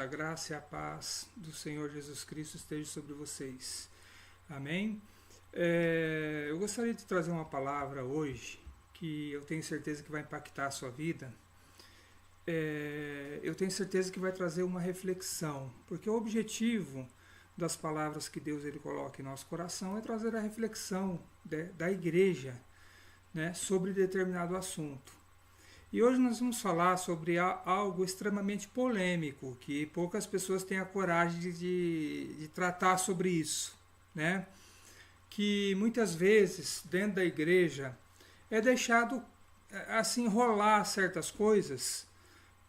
a graça e a paz do Senhor Jesus Cristo esteja sobre vocês. Amém? Eu gostaria de trazer uma palavra hoje que eu tenho certeza que vai impactar a sua vida. Eu tenho certeza que vai trazer uma reflexão, porque o objetivo das palavras que Deus ele coloca em nosso coração é trazer a reflexão da igreja, né, sobre determinado assunto. E hoje nós vamos falar sobre algo extremamente polêmico, que poucas pessoas têm a coragem de tratar sobre isso, né? Que muitas vezes dentro da igreja é deixado assim rolar certas coisas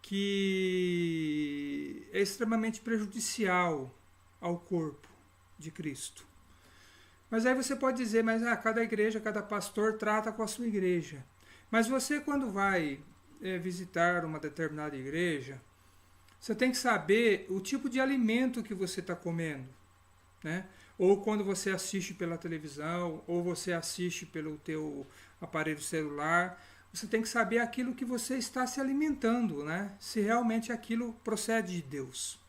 que é extremamente prejudicial ao corpo de Cristo. Mas aí você pode dizer, mas cada igreja, cada pastor trata com a sua igreja. Mas você, quando vai visitar uma determinada igreja, você tem que saber o tipo de alimento que você está comendo, né? Ou quando você assiste pela televisão, ou você assiste pelo teu aparelho celular, você tem que saber aquilo que você está se alimentando, né? Se realmente aquilo procede de Deus.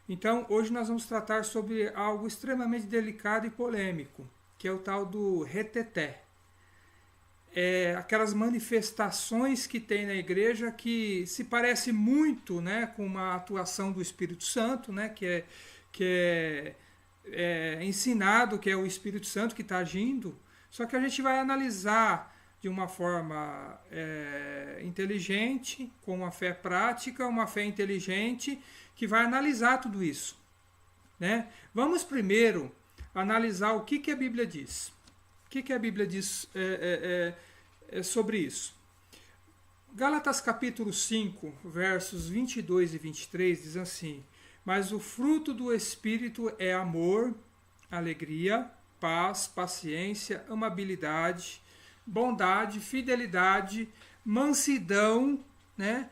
Então, hoje nós vamos tratar sobre algo extremamente delicado e polêmico, que é o tal do reteté. Aquelas manifestações que tem na igreja que se parece muito, né, com uma atuação do Espírito Santo, né, que é ensinado que é o Espírito Santo que está agindo, só que a gente vai analisar de uma forma inteligente, com uma fé prática, uma fé inteligente, que vai analisar tudo isso, né? Vamos primeiro analisar o que a Bíblia diz. O que a Bíblia diz sobre isso? Gálatas capítulo 5, versos 22 e 23 diz assim: mas o fruto do Espírito é amor, alegria, paz, paciência, amabilidade, bondade, fidelidade, mansidão, né?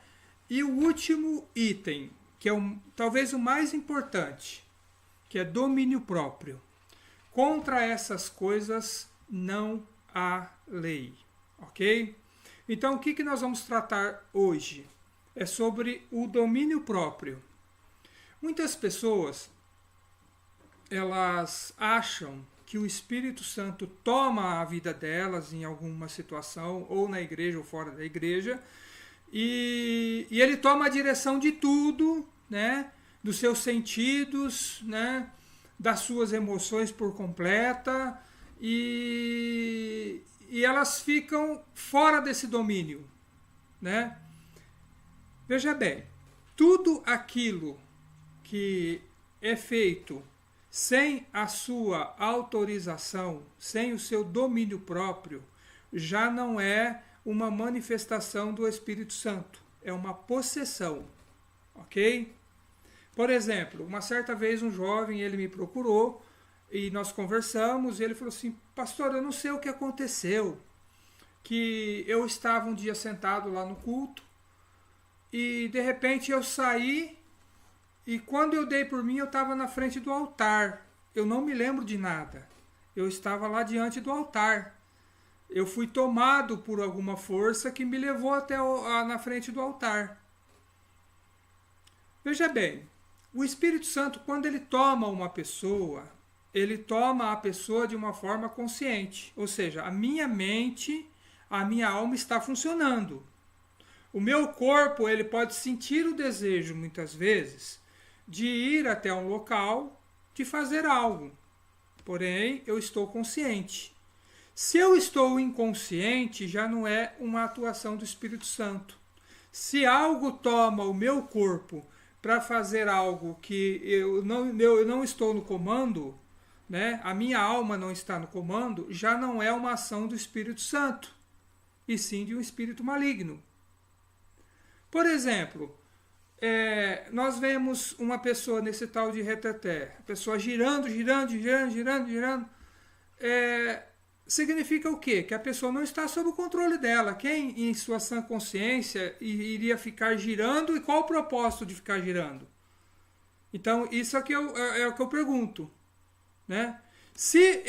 E o último item, que é talvez o mais importante, que é domínio próprio. Contra essas coisas não há lei, ok? Então, o que nós vamos tratar hoje? É sobre o domínio próprio. Muitas pessoas, elas acham que o Espírito Santo toma a vida delas em alguma situação, ou na igreja ou fora da igreja, e ele toma a direção de tudo, né? Dos seus sentidos, né? Das suas emoções por completa, e elas ficam fora desse domínio, né? Veja bem, tudo aquilo que é feito sem a sua autorização, sem o seu domínio próprio, já não é uma manifestação do Espírito Santo, é uma possessão, ok? Por exemplo, uma certa vez um jovem, ele me procurou e nós conversamos e ele falou assim: pastor, eu não sei o que aconteceu, que eu estava um dia sentado lá no culto e de repente eu saí e quando eu dei por mim eu estava na frente do altar, eu não me lembro de nada, eu estava lá diante do altar, eu fui tomado por alguma força que me levou até na frente do altar. Veja bem, o Espírito Santo, quando ele toma uma pessoa, ele toma a pessoa de uma forma consciente. Ou seja, a minha mente, a minha alma está funcionando. O meu corpo, ele pode sentir o desejo, muitas vezes, de ir até um local, de fazer algo. Porém, eu estou consciente. Se eu estou inconsciente, já não é uma atuação do Espírito Santo. Se algo toma o meu corpo para fazer algo que eu não estou no comando, né? A minha alma não está no comando, já não é uma ação do Espírito Santo, e sim de um espírito maligno. Por exemplo, nós vemos uma pessoa nesse tal de reteté, a pessoa girando, significa o quê? Que a pessoa não está sob o controle dela. Quem, em sua sã consciência, iria ficar girando, e qual o propósito de ficar girando? Então, isso aqui é o que eu pergunto, né? Se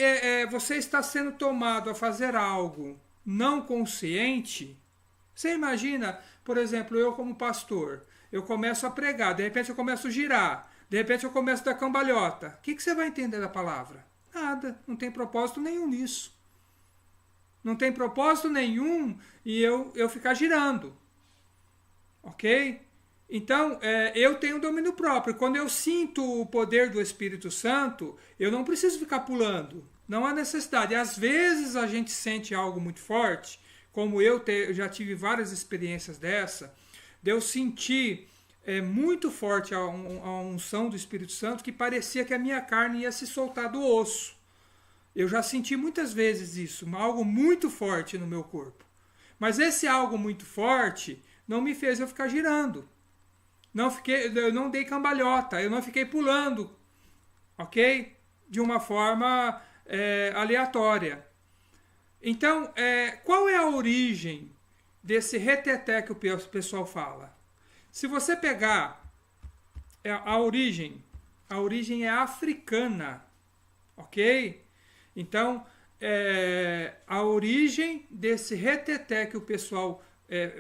você está sendo tomado a fazer algo não consciente, você imagina, por exemplo, eu como pastor, eu começo a pregar, de repente eu começo a girar, de repente eu começo a dar cambalhota. O que você vai entender da palavra? Nada, não tem propósito nenhum nisso. Não tem propósito nenhum e eu ficar girando. Ok? Então, eu tenho domínio próprio. Quando eu sinto o poder do Espírito Santo, eu não preciso ficar pulando. Não há necessidade. Às vezes a gente sente algo muito forte, como eu já tive várias experiências dessa, de eu sentir muito forte a unção do Espírito Santo, que parecia que a minha carne ia se soltar do osso. Eu já senti muitas vezes isso, algo muito forte no meu corpo. Mas esse algo muito forte não me fez eu ficar girando. Eu não dei cambalhota, eu não fiquei pulando, ok? De uma forma aleatória. Então, qual é a origem desse reteté que o pessoal fala? Se você pegar a origem é africana, ok? Então, a origem desse reteté que o pessoal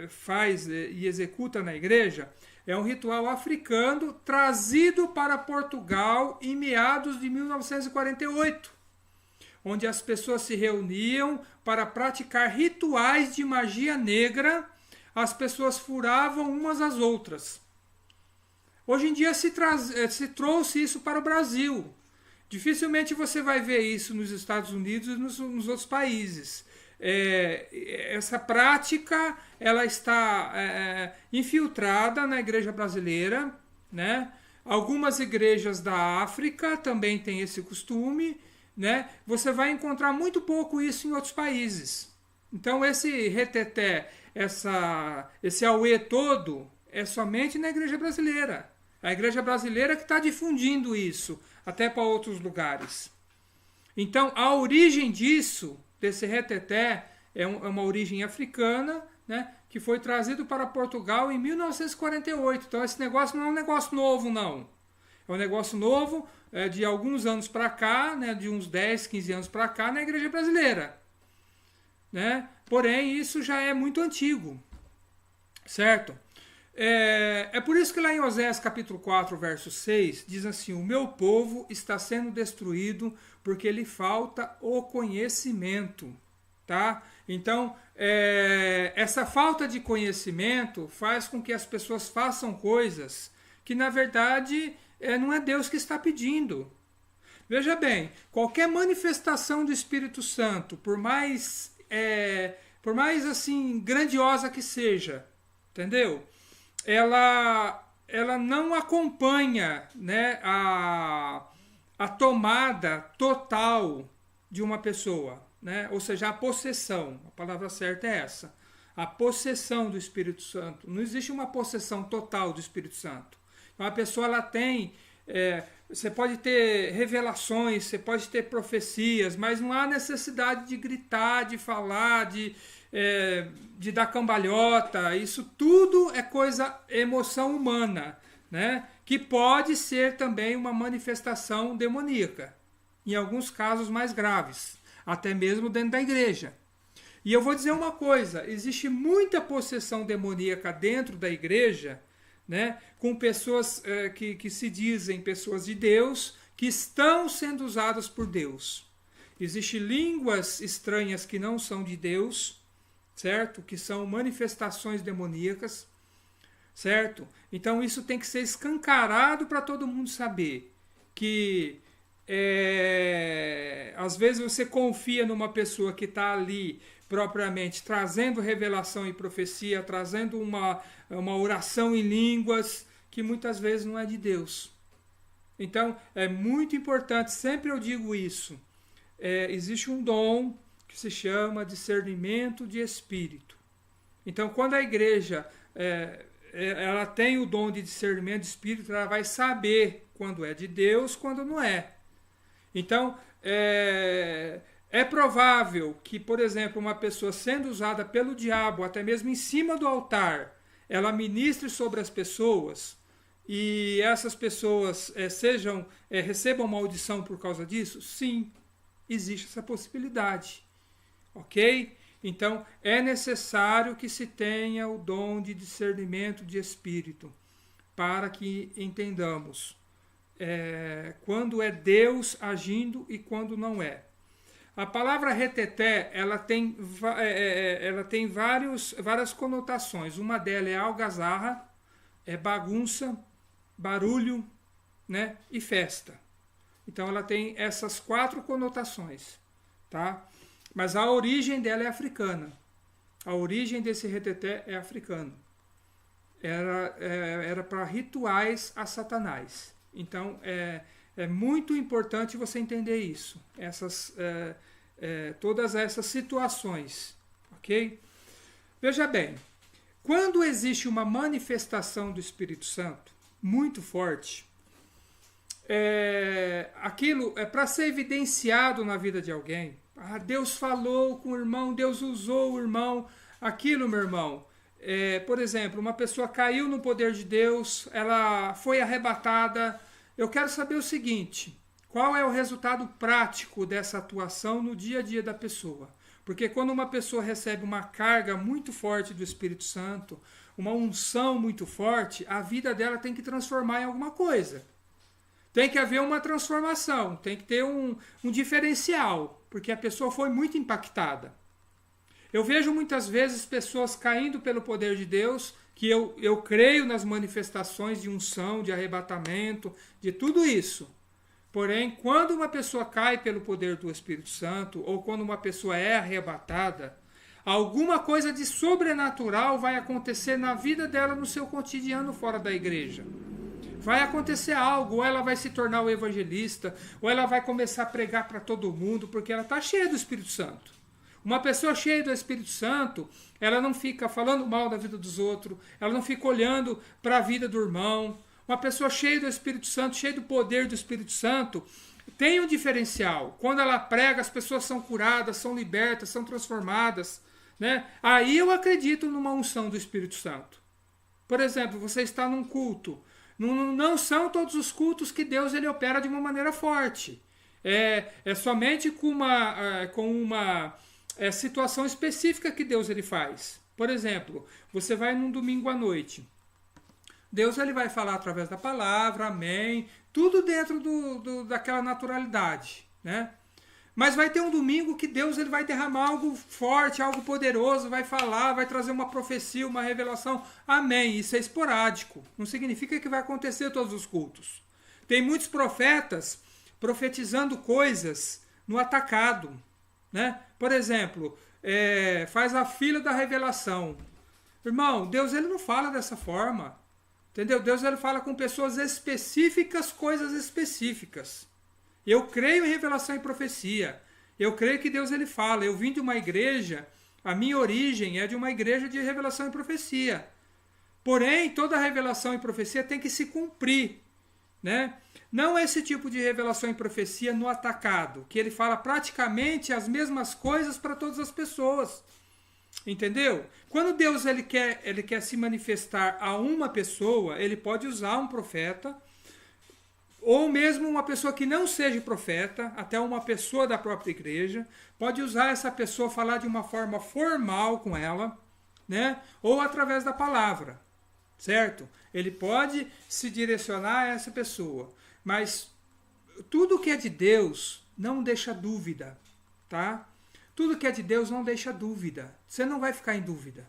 faz e executa na igreja é um ritual africano trazido para Portugal em meados de 1948, onde as pessoas se reuniam para praticar rituais de magia negra. As pessoas furavam umas às outras. Hoje em dia se trouxe isso para o Brasil. Dificilmente você vai ver isso nos Estados Unidos e nos outros países. Essa prática ela está infiltrada na igreja brasileira, né? Algumas igrejas da África também têm esse costume, né? Você vai encontrar muito pouco isso em outros países. Então esse reteté, esse auê todo é somente na igreja brasileira. A igreja brasileira que está difundindo isso até para outros lugares. Então, a origem disso, desse reteté, é uma origem africana, né, que foi trazido para Portugal em 1948. Então, esse negócio não é um negócio novo, não. É um negócio novo de alguns anos para cá, né, de uns 10, 15 anos para cá, na igreja brasileira. Né? Porém, isso já é muito antigo. Certo? É por isso que lá em Oséias capítulo 4, verso 6, diz assim: o meu povo está sendo destruído porque lhe falta o conhecimento. Tá? Então, essa falta de conhecimento faz com que as pessoas façam coisas que, na verdade, não é Deus que está pedindo. Veja bem, qualquer manifestação do Espírito Santo, por mais assim grandiosa que seja, entendeu? Ela não acompanha, né, a tomada total de uma pessoa, né? Ou seja, a possessão. A palavra certa é essa. A possessão do Espírito Santo. Não existe uma possessão total do Espírito Santo. Então, a pessoa ela tem... você pode ter revelações, você pode ter profecias, mas não há necessidade de gritar, de falar, de dar cambalhota. Isso tudo é emoção humana, né? Que pode ser também uma manifestação demoníaca, em alguns casos mais graves, até mesmo dentro da igreja. E eu vou dizer uma coisa, existe muita possessão demoníaca dentro da igreja, né, com pessoas que se dizem pessoas de Deus, que estão sendo usadas por Deus. Existem línguas estranhas que não são de Deus, certo? Que são manifestações demoníacas, certo? Então isso tem que ser escancarado para todo mundo saber que às vezes você confia numa pessoa que está ali propriamente trazendo revelação e profecia, trazendo uma oração em línguas que muitas vezes não é de Deus. Então é muito importante, sempre eu digo isso, existe um dom que se chama discernimento de espírito. Então quando a igreja ela tem o dom de discernimento de espírito, ela vai saber quando é de Deus, quando não é. Então é provável que, por exemplo, uma pessoa sendo usada pelo diabo, até mesmo em cima do altar, ela ministre sobre as pessoas e essas pessoas recebam maldição por causa disso? Sim, existe essa possibilidade. Ok? Então, é necessário que se tenha o dom de discernimento de espírito. para que entendamos quando é Deus agindo e quando não é. A palavra reteté, ela tem várias conotações. Uma delas é algazarra, é bagunça, barulho, né, e festa. Então ela tem essas 4 conotações, tá? Mas a origem dela é africana. A origem desse reteté é africano. Era para rituais a Satanás. Então é muito importante você entender isso. Todas essas situações, ok? Veja bem, quando existe uma manifestação do Espírito Santo muito forte, aquilo é para ser evidenciado na vida de alguém. Deus falou com o irmão, Deus usou o irmão. Aquilo, meu irmão, por exemplo, uma pessoa caiu no poder de Deus, ela foi arrebatada. Eu quero saber o seguinte: qual é o resultado prático dessa atuação no dia a dia da pessoa? Porque quando uma pessoa recebe uma carga muito forte do Espírito Santo, uma unção muito forte, a vida dela tem que transformar em alguma coisa. Tem que haver uma transformação, tem que ter um diferencial, porque a pessoa foi muito impactada. Eu vejo muitas vezes pessoas caindo pelo poder de Deus, que eu creio nas manifestações de unção, de arrebatamento, de tudo isso. Porém, quando uma pessoa cai pelo poder do Espírito Santo, ou quando uma pessoa é arrebatada, alguma coisa de sobrenatural vai acontecer na vida dela, no seu cotidiano fora da igreja. Vai acontecer algo, ou ela vai se tornar o evangelista, ou ela vai começar a pregar para todo mundo, porque ela está cheia do Espírito Santo. Uma pessoa cheia do Espírito Santo, ela não fica falando mal da vida dos outros, ela não fica olhando para a vida do irmão. Uma pessoa cheia do Espírito Santo, cheia do poder do Espírito Santo, tem um diferencial. Quando ela prega, as pessoas são curadas, são libertas, são transformadas, né? Aí eu acredito numa unção do Espírito Santo. Por exemplo, você está num culto. Não são todos os cultos que Deus ele opera de uma maneira forte. É somente com uma situação específica que Deus ele faz. Por exemplo, você vai num domingo à noite. Deus ele vai falar através da palavra, amém, tudo dentro daquela naturalidade, né? Mas vai ter um domingo que Deus ele vai derramar algo forte, algo poderoso, vai falar, vai trazer uma profecia, uma revelação, amém. Isso é esporádico, não significa que vai acontecer todos os cultos. Tem muitos profetas profetizando coisas no atacado, né? Por exemplo, faz a fila da revelação. Irmão, Deus ele não fala dessa forma. Entendeu? Deus ele fala com pessoas específicas, coisas específicas. Eu creio em revelação e profecia. Eu creio que Deus ele fala. Eu vim de uma igreja, a minha origem é de uma igreja de revelação e profecia. Porém, toda revelação e profecia tem que se cumprir, né? Não esse tipo de revelação e profecia no atacado, que ele fala praticamente as mesmas coisas para todas as pessoas. Entendeu? Quando Deus ele quer se manifestar a uma pessoa, ele pode usar um profeta, ou mesmo uma pessoa que não seja profeta, até uma pessoa da própria igreja, pode usar essa pessoa, falar de uma forma formal com ela, né? Ou através da palavra, certo? Ele pode se direcionar a essa pessoa, mas tudo que é de Deus não deixa dúvida, tá? Tudo que é de Deus não deixa dúvida. Você não vai ficar em dúvida.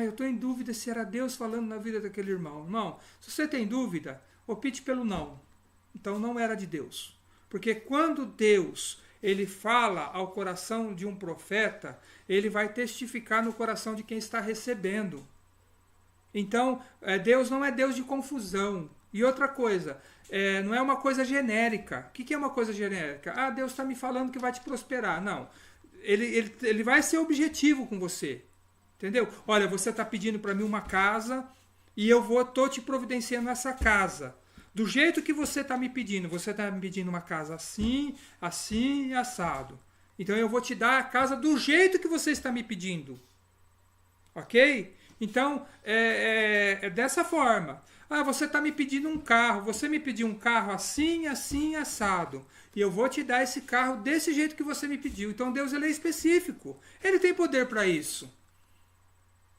Eu estou em dúvida se era Deus falando na vida daquele irmão. Não. Se você tem dúvida, opte pelo não. Então não era de Deus. Porque quando Deus ele fala ao coração de um profeta, ele vai testificar no coração de quem está recebendo. Então, Deus não é Deus de confusão. E outra coisa, não é uma coisa genérica. O que é uma coisa genérica? Deus está me falando que vai te prosperar. Não. Ele vai ser objetivo com você. Entendeu? Olha, você está pedindo para mim uma casa e eu estou te providenciando essa casa. Do jeito que você está me pedindo. Você está me pedindo uma casa assim, assim e assado. Então eu vou te dar a casa do jeito que você está me pedindo. Ok? Então, é dessa forma. Você está me pedindo um carro. Você me pediu um carro assim, assim, assado. E eu vou te dar esse carro desse jeito que você me pediu. Então Deus ele é específico. Ele tem poder para isso.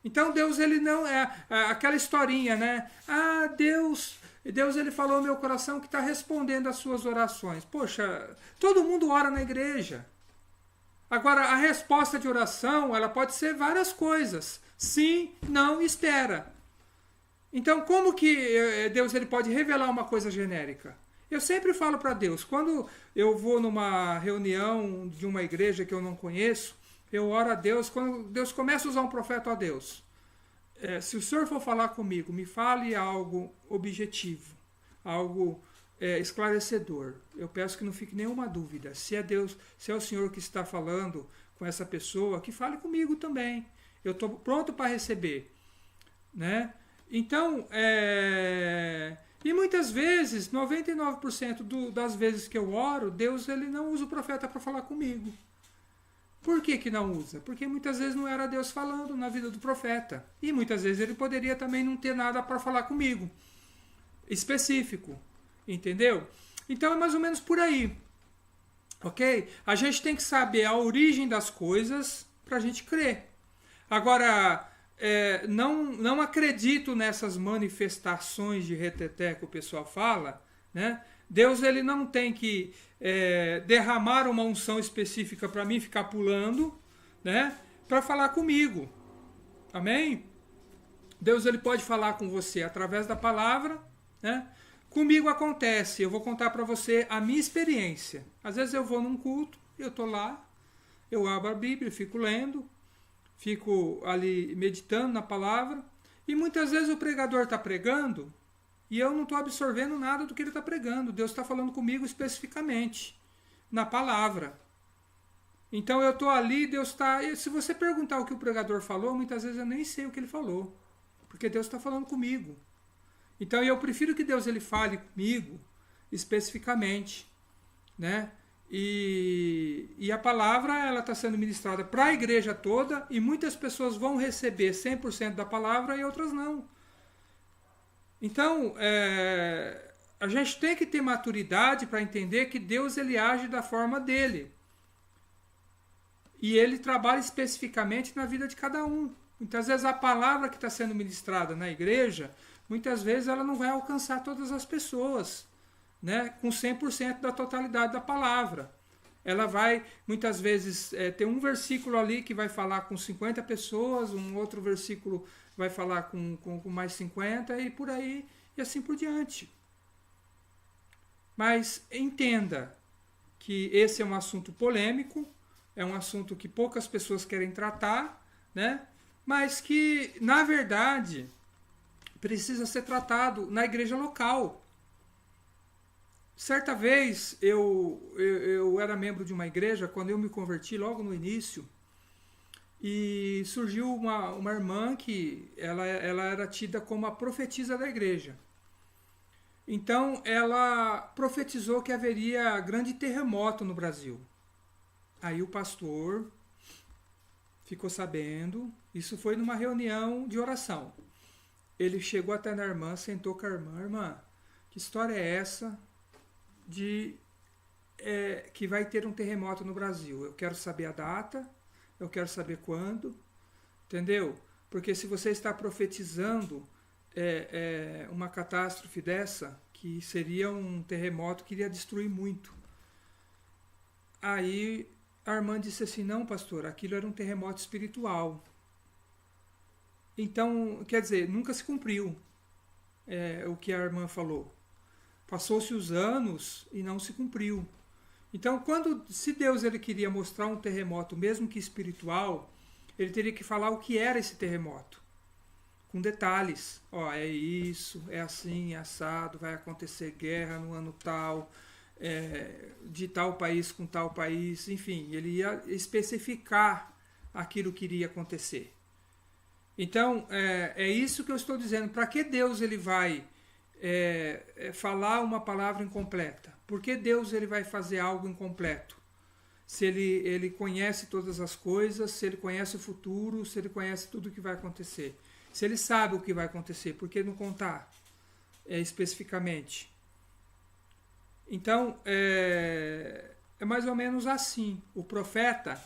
Então Deus, ele não é aquela historinha, né? Ah, Deus ele falou no meu coração que está respondendo às suas orações. Poxa, todo mundo ora na igreja. Agora, a resposta de oração, ela pode ser várias coisas. Sim, não, espera. Então, como que Deus ele pode revelar uma coisa genérica? Eu sempre falo para Deus, quando eu vou numa reunião de uma igreja que eu não conheço, eu oro a Deus, quando Deus começa a usar um profeta a Deus. Se o Senhor for falar comigo, me fale algo objetivo, algo esclarecedor. Eu peço que não fique nenhuma dúvida. Se é Deus, se é o Senhor que está falando com essa pessoa, que fale comigo também. Eu estou pronto para receber, né? Então, e muitas vezes, 99% das vezes que eu oro, Deus ele não usa o profeta para falar comigo. Por que não usa? Porque muitas vezes não era Deus falando na vida do profeta. E muitas vezes ele poderia também não ter nada para falar comigo. Específico. Entendeu? Então é mais ou menos por aí. Ok? A gente tem que saber a origem das coisas para a gente crer. Agora, não acredito nessas manifestações de reteté que o pessoal fala, né? Deus ele não tem que derramar uma unção específica para mim ficar pulando, né? Para falar comigo. Amém? Deus ele pode falar com você através da palavra, né? Comigo acontece, eu vou contar para você a minha experiência. Às vezes eu vou num culto, eu estou lá, eu abro a Bíblia, fico lendo, fico ali meditando na palavra, e muitas vezes o pregador está pregando e eu não estou absorvendo nada do que ele está pregando. Deus está falando comigo especificamente, na palavra. Então eu estou ali, Deus está... Se você perguntar o que o pregador falou, muitas vezes eu nem sei o que ele falou, porque Deus está falando comigo. Então eu prefiro que Deus ele fale comigo especificamente, né? E a palavra ela está sendo ministrada para a igreja toda e muitas pessoas vão receber 100% da palavra e outras não. Então a gente tem que ter maturidade para entender que Deus ele age da forma dele. E ele trabalha especificamente na vida de cada um. Muitas vezes a palavra que está sendo ministrada na igreja, muitas vezes ela não vai alcançar todas as pessoas, né, com 100% da totalidade da palavra. Ela vai, muitas vezes, ter um versículo ali que vai falar com 50 pessoas, um outro versículo vai falar com mais 50 e por aí, e assim por diante. Mas entenda que esse é um assunto polêmico, é um assunto que poucas pessoas querem tratar, né, mas que, na verdade, precisa ser tratado na igreja local. Certa vez, eu era membro de uma igreja, quando eu me converti logo no início, e surgiu uma irmã que ela era tida como a profetisa da igreja. Então, ela profetizou que haveria grande terremoto no Brasil. Aí o pastor ficou sabendo, isso foi numa reunião de oração. Ele chegou até na irmã, sentou com a irmã. Irmã, que história é essa de que vai ter um terremoto no Brasil? Eu quero saber a data, eu quero saber quando, entendeu? Porque se você está profetizando uma catástrofe dessa, que seria um terremoto que iria destruir muito. Aí a irmã disse assim, não, pastor, aquilo era um terremoto espiritual. Então, quer dizer, nunca se cumpriu o que a irmã falou. Passou-se os anos e não se cumpriu. Então, se Deus ele queria mostrar um terremoto, mesmo que espiritual, ele teria que falar o que era esse terremoto. Com detalhes. Ó, é isso, é assim, é assado, vai acontecer guerra no ano tal, de tal país com tal país, enfim, ele ia especificar aquilo que iria acontecer. Então, é isso que eu estou dizendo. Para que Deus ele vai falar uma palavra incompleta? Por que Deus ele vai fazer algo incompleto? Se ele conhece todas as coisas, se ele conhece o futuro, se ele conhece tudo o que vai acontecer. Se ele sabe o que vai acontecer, por que não contar especificamente? Então, é mais ou menos assim. O profeta,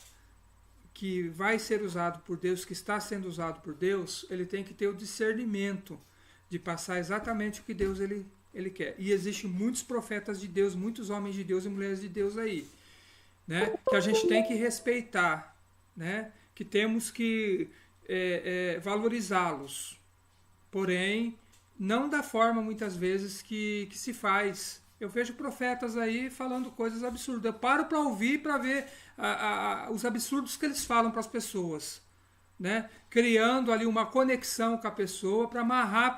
que vai ser usado por Deus, que está sendo usado por Deus, ele tem que ter o discernimento de passar exatamente o que Deus ele quer. E existem muitos profetas de Deus, muitos homens de Deus e mulheres de Deus aí, né? Que a gente tem que respeitar, né? Que temos que valorizá-los. Porém, não da forma, muitas vezes, que se faz. Eu vejo profetas aí falando coisas absurdas. Eu paro para ouvir, para ver os absurdos que eles falam para as pessoas, né? Criando ali uma conexão com a pessoa para amarrar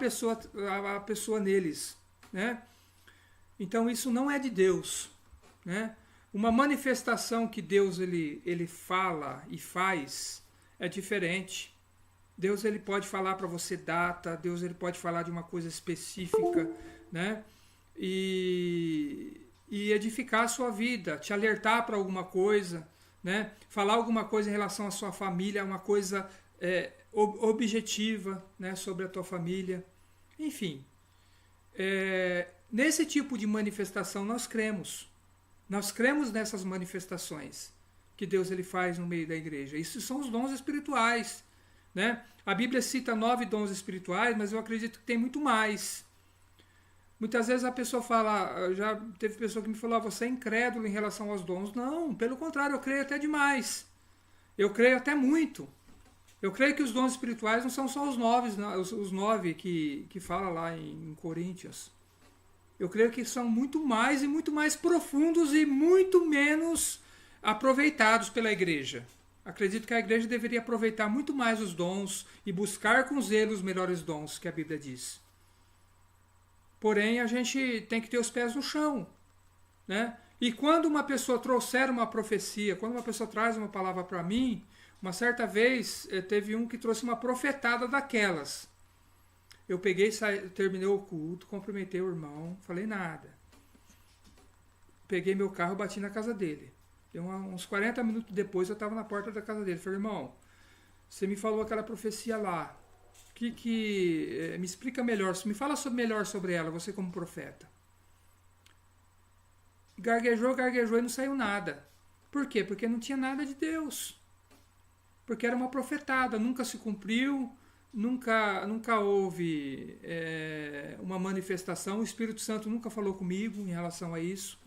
a pessoa neles, né? Então isso não é de Deus, né? Uma manifestação que Deus ele fala e faz é diferente. Deus ele pode falar para você data, Deus ele pode falar de uma coisa específica, né? E edificar a sua vida, te alertar para alguma coisa, né? Falar alguma coisa em relação à sua família, uma coisa objetiva, né? Sobre a tua família. Enfim, nesse tipo de manifestação nós cremos. Nós cremos nessas manifestações que Deus ele faz no meio da igreja. Isso são os dons espirituais, né? A Bíblia cita 9 dons espirituais, mas eu acredito que tem muito mais. Muitas vezes a pessoa fala, já teve pessoa que me falou, você é incrédulo em relação aos dons. Não, pelo contrário, eu creio até demais. Eu creio até muito. Eu creio que os dons espirituais não são só os 9 que fala lá em Coríntios. Eu creio que são muito mais e muito mais profundos e muito menos aproveitados pela igreja. Acredito que a igreja deveria aproveitar muito mais os dons e buscar com zelo os melhores dons que a Bíblia diz. Porém, a gente tem que ter os pés no chão, né? E quando uma pessoa trouxer uma profecia, quando uma pessoa traz uma palavra para mim, uma certa vez teve um que trouxe uma profetada daquelas. Eu peguei, terminei o culto, cumprimentei o irmão, falei nada. Peguei meu carro e bati na casa dele. Uns 40 minutos depois eu estava na porta da casa dele. Falei, irmão, você me falou aquela profecia lá. Me explica melhor, me fala melhor sobre ela, você como profeta. Gaguejou e não saiu nada. Por quê? Porque não tinha nada de Deus. Porque era uma profetada, nunca se cumpriu, nunca houve uma manifestação, o Espírito Santo nunca falou comigo em relação a isso,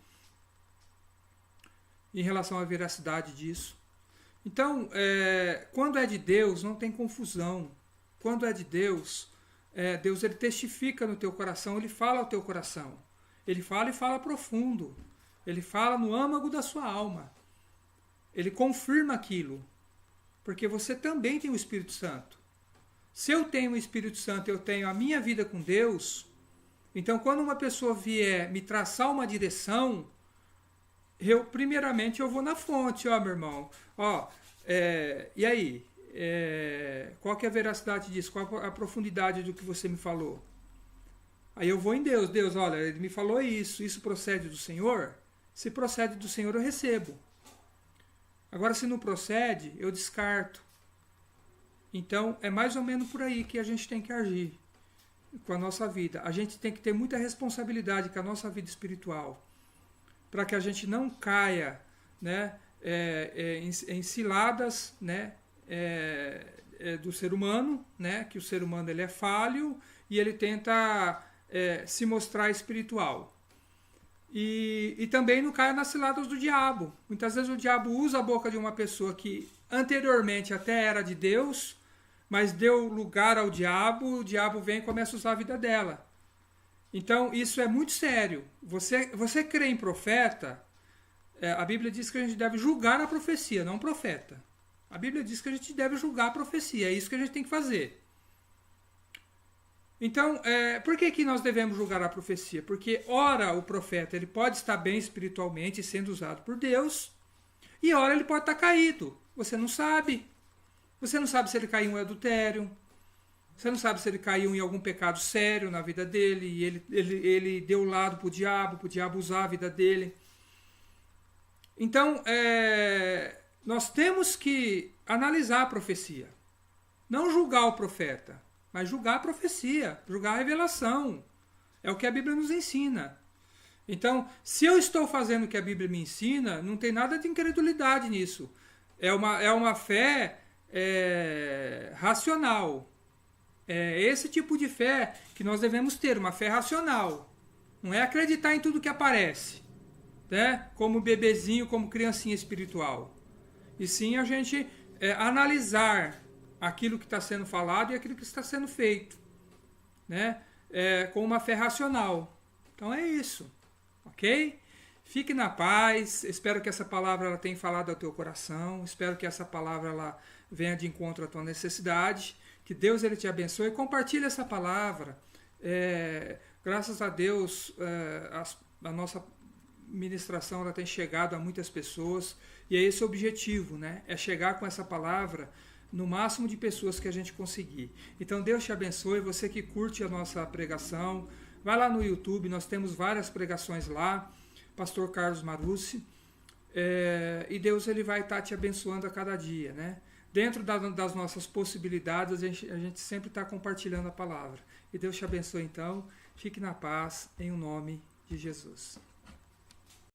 em relação à veracidade disso. Então, quando é de Deus, não tem confusão. Quando é de Deus, Deus ele testifica no teu coração, ele fala ao teu coração. Ele fala e fala profundo. Ele fala no âmago da sua alma. Ele confirma aquilo. Porque você também tem o Espírito Santo. Se eu tenho o Espírito Santo, eu tenho a minha vida com Deus, então quando uma pessoa vier me traçar uma direção, primeiramente eu vou na fonte, meu irmão. E aí? Qual que é a veracidade disso? Qual a profundidade do que você me falou? Aí eu vou em Deus. Deus, olha, ele me falou isso procede do Senhor? Se procede do Senhor, eu recebo. Agora, se não procede, eu descarto. Então, é mais ou menos por aí que a gente tem que agir com a nossa vida. A gente tem que ter muita responsabilidade com a nossa vida espiritual, para que a gente não caia, né, em ciladas, né, do ser humano, né, que o ser humano ele é falho e ele tenta se mostrar espiritual. E também não caia nas ciladas do diabo. Muitas vezes o diabo usa a boca de uma pessoa que anteriormente até era de Deus, mas deu lugar ao diabo, o diabo vem e começa a usar a vida dela. Então isso é muito sério. Você crê em profeta, a Bíblia diz que a gente deve julgar a profecia, não o profeta. A Bíblia diz que a gente deve julgar a profecia, é isso que a gente tem que fazer. Então, por que nós devemos julgar a profecia? Porque, ora, o profeta ele pode estar bem espiritualmente, sendo usado por Deus, e ora ele pode estar caído. Você não sabe. Você não sabe se ele caiu em um adultério, você não sabe se ele caiu em algum pecado sério na vida dele, e ele deu lado para o diabo usar a vida dele. Então, nós temos que analisar a profecia. Não julgar o profeta, mas julgar a profecia, julgar a revelação. É o que a Bíblia nos ensina. Então, se eu estou fazendo o que a Bíblia me ensina, não tem nada de incredulidade nisso. É uma fé racional. É esse tipo de fé que nós devemos ter, uma fé racional. Não é acreditar em tudo que aparece, né? Como bebezinho, como criancinha espiritual. E sim a gente analisar aquilo que está sendo falado e aquilo que está sendo feito, né? Com uma fé racional. Então é isso, ok? Fique na paz, espero que essa palavra ela tenha falado ao teu coração, espero que essa palavra ela venha de encontro à tua necessidade, que Deus ele te abençoe, compartilhe essa palavra, graças a Deus a nossa ministração ela tem chegado a muitas pessoas, e é esse o objetivo, né? É chegar com essa palavra no máximo de pessoas que a gente conseguir. Então Deus te abençoe, você que curte a nossa pregação, vai lá no YouTube, nós temos várias pregações lá, Pastor Carlos Marucci, e Deus ele vai estar te abençoando a cada dia, né? Dentro das nossas possibilidades, a gente sempre está compartilhando a palavra. E Deus te abençoe então, fique na paz, em nome de Jesus.